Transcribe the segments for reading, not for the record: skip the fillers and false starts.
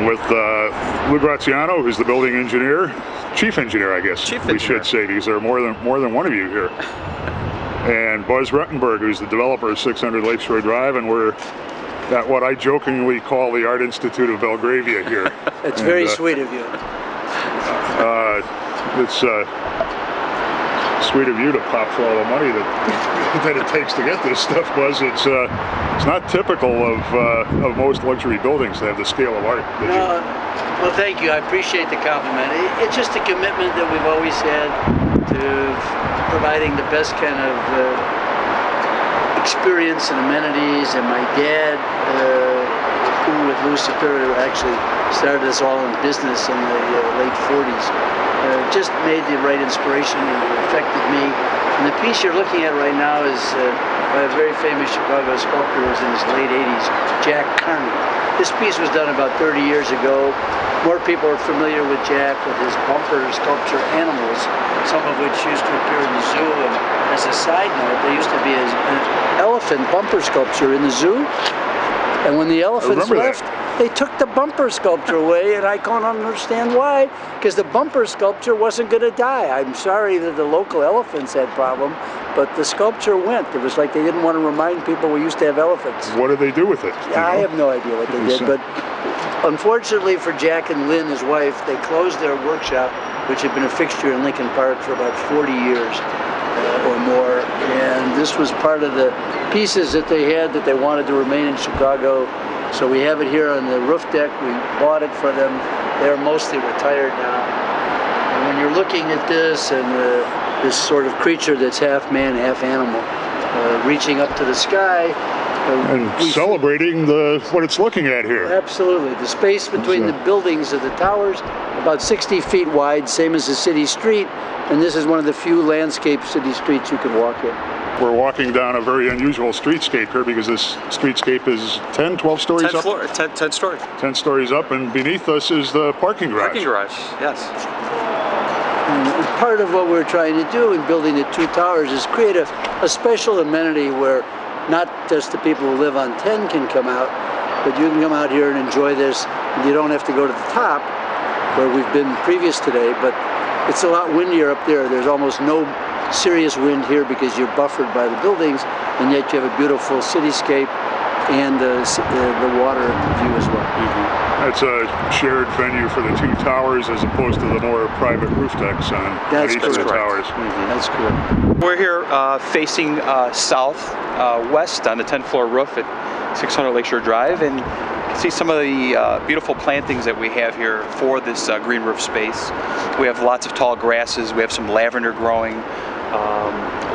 with Lou Graziano, who's the building engineer, chief engineer, I guess we should say, because there are more than one of you here. And Buzz Ruttenberg, who's the developer of 600 Lakeshore Drive, and we're at what I jokingly call the Art Institute of Belgravia here. It's very sweet of you. It's sweet of you to pop for all the money that it takes to get this stuff, Buzz. It's not typical of most luxury buildings to have the scale of art. Well, thank you. I appreciate the compliment. It's just a commitment that we've always had to providing the best kind of experience and amenities. And my dad, who with Lucifer actually started us all in business in the late 40s, just made the right inspiration and affected me. And the piece you're looking at right now is by a very famous Chicago sculptor who was in his late 80s, Jack Kearney. This piece was done about 30 years ago. More people are familiar with Jack with his bumper sculpture animals, some of which used to appear in the zoo. And as a side note, there used to be an elephant bumper sculpture in the zoo. And when the elephants left, they took the bumper sculpture away, and I can't understand why, because the bumper sculpture wasn't going to die. I'm sorry that the local elephants had problem, but the sculpture went. It was like they didn't want to remind people we used to have elephants. What did they do with it? I have no idea what they did, but unfortunately for Jack and Lynn, his wife, they closed their workshop, which had been a fixture in Lincoln Park for about 40 years or more, and this was part of the pieces that they had that they wanted to remain in Chicago. So we have it here on the roof deck. We bought it for them. They're mostly retired now. And when you're looking at this and this sort of creature that's half man, half animal, reaching up to the sky. And celebrating what it's looking at here. Absolutely. The space between the buildings of the towers, about 60 feet wide, same as the city street. And this is one of the few landscape city streets you can walk in. We're walking down a very unusual streetscape here because this streetscape is 10, 12 stories up? 10 stories. 10 stories up, and beneath us is the parking garage. Parking garage, yes. And part of what we're trying to do in building the two towers is create a special amenity where not just the people who live on 10 can come out, but you can come out here and enjoy this. And you don't have to go to the top, where we've been previous today, but it's a lot windier up there. There's almost no serious wind here because you're buffered by the buildings, and yet you have a beautiful cityscape and the water view as well. Mm-hmm. It's a shared venue for the two towers as opposed to the more private roof decks on each of the towers. Mm-hmm. That's correct. We're here facing south-west on the 10th floor roof at 600 Lakeshore Drive, and you can see some of the beautiful plantings that we have here for this green roof space. We have lots of tall grasses. We have some lavender growing.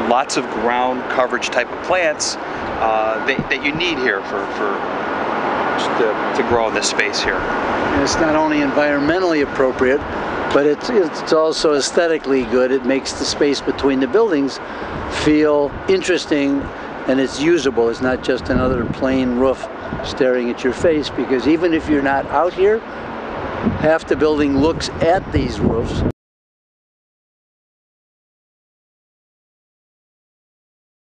Lots of ground coverage type of plants that you need here to grow in this space here. And it's not only environmentally appropriate, but it's also aesthetically good. It makes the space between the buildings feel interesting, and it's usable. It's not just another plain roof staring at your face, because even if you're not out here, half the building looks at these roofs.